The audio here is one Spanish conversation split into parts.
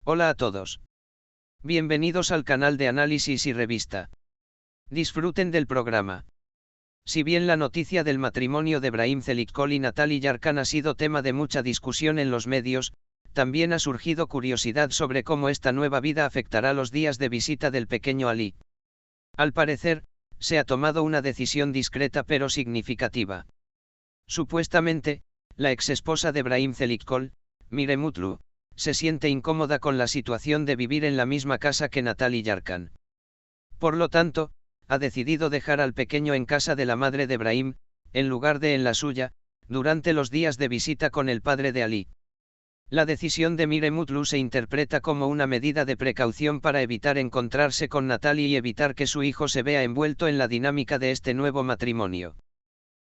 Hola a todos. Bienvenidos al canal de análisis y revista. Disfruten del programa. Si bien la noticia del matrimonio de Brahim Zelikol y Natalie Yarkan ha sido tema de mucha discusión en los medios, también ha surgido curiosidad sobre cómo esta nueva vida afectará los días de visita del pequeño Ali. Al parecer, se ha tomado una decisión discreta pero significativa. Supuestamente, la exesposa de Brahim Zelikol, Mire Mutlu, se siente incómoda con la situación de vivir en la misma casa que Natalie Yarkan. Por lo tanto, ha decidido dejar al pequeño en casa de la madre de Brahim, en lugar de en la suya, durante los días de visita con el padre de Ali. La decisión de Mire Mutlu se interpreta como una medida de precaución para evitar encontrarse con Natalie y evitar que su hijo se vea envuelto en la dinámica de este nuevo matrimonio.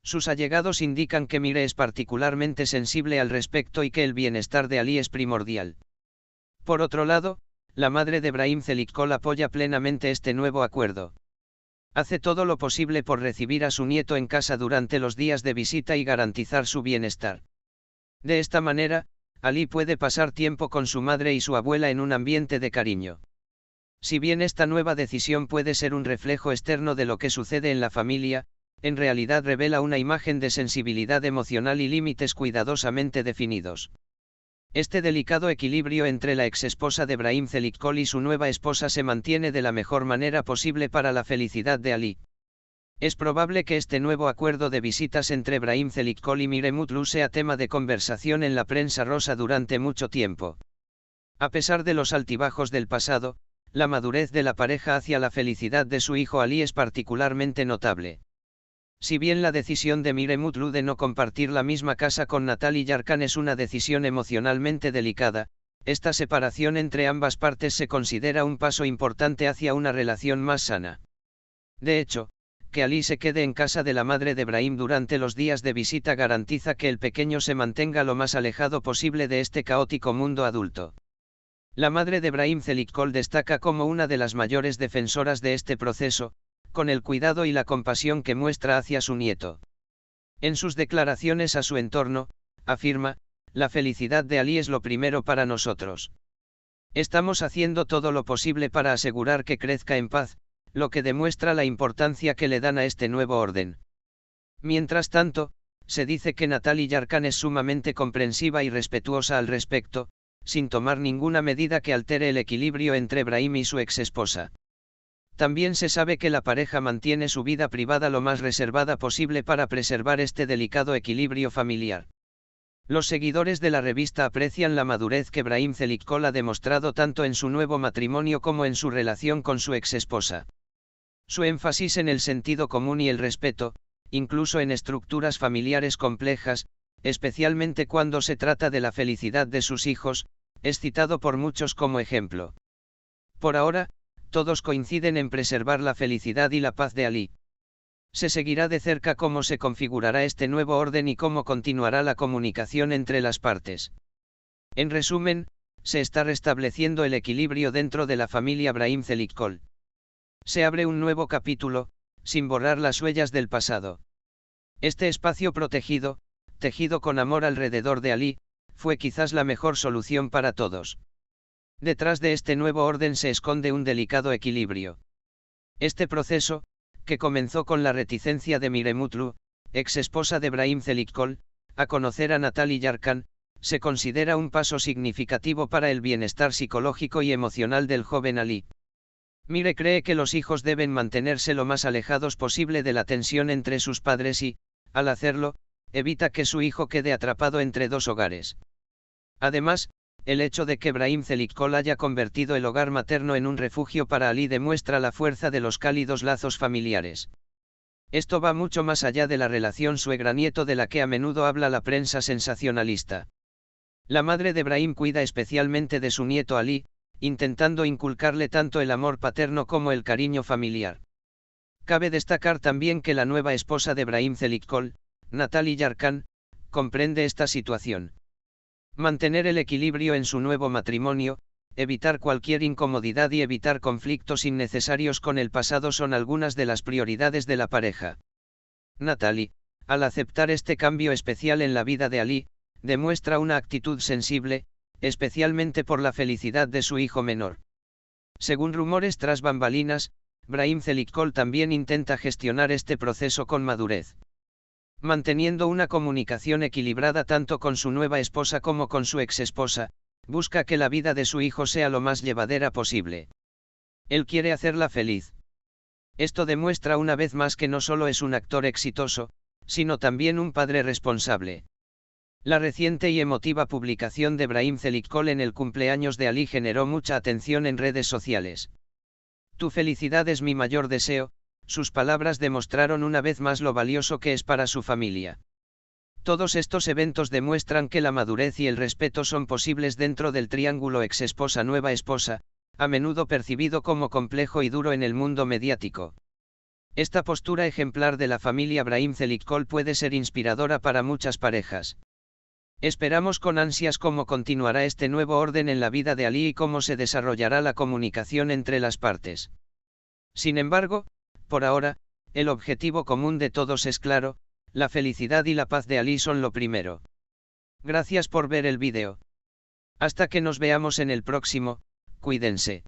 Sus allegados indican que Mire es particularmente sensible al respecto y que el bienestar de Ali es primordial. Por otro lado, la madre de Brahim Zelikol apoya plenamente este nuevo acuerdo. Hace todo lo posible por recibir a su nieto en casa durante los días de visita y garantizar su bienestar. De esta manera, Ali puede pasar tiempo con su madre y su abuela en un ambiente de cariño. Si bien esta nueva decisión puede ser un reflejo externo de lo que sucede en la familia, en realidad revela una imagen de sensibilidad emocional y límites cuidadosamente definidos. Este delicado equilibrio entre la exesposa de Brahim Zelikol y su nueva esposa se mantiene de la mejor manera posible para la felicidad de Ali. Es probable que este nuevo acuerdo de visitas entre Brahim Zelikol y Mire Mutlu sea tema de conversación en la prensa rosa durante mucho tiempo. A pesar de los altibajos del pasado, la madurez de la pareja hacia la felicidad de su hijo Ali es particularmente notable. Si bien la decisión de Mire Mutlu de no compartir la misma casa con Natalie Yarkan es una decisión emocionalmente delicada, esta separación entre ambas partes se considera un paso importante hacia una relación más sana. De hecho, que Ali se quede en casa de la madre de Brahim durante los días de visita garantiza que el pequeño se mantenga lo más alejado posible de este caótico mundo adulto. La madre de Brahim Zelikol destaca como una de las mayores defensoras de este proceso, con el cuidado y la compasión que muestra hacia su nieto. En sus declaraciones a su entorno, afirma, la felicidad de Ali es lo primero para nosotros. Estamos haciendo todo lo posible para asegurar que crezca en paz, lo que demuestra la importancia que le dan a este nuevo orden. Mientras tanto, se dice que Natalie Yarkan es sumamente comprensiva y respetuosa al respecto, sin tomar ninguna medida que altere el equilibrio entre Brahim y su exesposa. También se sabe que la pareja mantiene su vida privada lo más reservada posible para preservar este delicado equilibrio familiar. Los seguidores de la revista aprecian la madurez que Brahim Zelikol ha demostrado tanto en su nuevo matrimonio como en su relación con su exesposa. Su énfasis en el sentido común y el respeto, incluso en estructuras familiares complejas, especialmente cuando se trata de la felicidad de sus hijos, es citado por muchos como ejemplo. Por ahora, todos coinciden en preservar la felicidad y la paz de Ali. Se seguirá de cerca cómo se configurará este nuevo orden y cómo continuará la comunicación entre las partes. En resumen, se está restableciendo el equilibrio dentro de la familia Brahim Zelikol. Se abre un nuevo capítulo, sin borrar las huellas del pasado. Este espacio protegido, tejido con amor alrededor de Ali, fue quizás la mejor solución para todos. Detrás de este nuevo orden se esconde un delicado equilibrio. Este proceso, que comenzó con la reticencia de Mire Mutlu, ex esposa de Brahim Zelikol, a conocer a Natalie Yarkan, se considera un paso significativo para el bienestar psicológico y emocional del joven Ali. Mire cree que los hijos deben mantenerse lo más alejados posible de la tensión entre sus padres y, al hacerlo, evita que su hijo quede atrapado entre dos hogares. Además, el hecho de que Brahim Zelikol haya convertido el hogar materno en un refugio para Ali demuestra la fuerza de los cálidos lazos familiares. Esto va mucho más allá de la relación suegra-nieto de la que a menudo habla la prensa sensacionalista. La madre de Brahim cuida especialmente de su nieto Ali, intentando inculcarle tanto el amor paterno como el cariño familiar. Cabe destacar también que la nueva esposa de Brahim Zelikol, Natalie Yarkan, comprende esta situación. Mantener el equilibrio en su nuevo matrimonio, evitar cualquier incomodidad y evitar conflictos innecesarios con el pasado son algunas de las prioridades de la pareja. Natalie, al aceptar este cambio especial en la vida de Ali, demuestra una actitud sensible, especialmente por la felicidad de su hijo menor. Según rumores tras bambalinas, Brahim Zelikol también intenta gestionar este proceso con madurez. Manteniendo una comunicación equilibrada tanto con su nueva esposa como con su exesposa, busca que la vida de su hijo sea lo más llevadera posible. Él quiere hacerla feliz. Esto demuestra una vez más que no solo es un actor exitoso, sino también un padre responsable. La reciente y emotiva publicación de Brahim Zelikol en el cumpleaños de Ali generó mucha atención en redes sociales. Tu felicidad es mi mayor deseo, sus palabras demostraron una vez más lo valioso que es para su familia. Todos estos eventos demuestran que la madurez y el respeto son posibles dentro del triángulo ex-esposa-nueva esposa, a menudo percibido como complejo y duro en el mundo mediático. Esta postura ejemplar de la familia Brahim Zelikol puede ser inspiradora para muchas parejas. Esperamos con ansias cómo continuará este nuevo orden en la vida de Ali y cómo se desarrollará la comunicación entre las partes. Sin embargo, por ahora, el objetivo común de todos es claro: la felicidad y la paz de Ali son lo primero. Gracias por ver el vídeo. Hasta que nos veamos en el próximo, cuídense.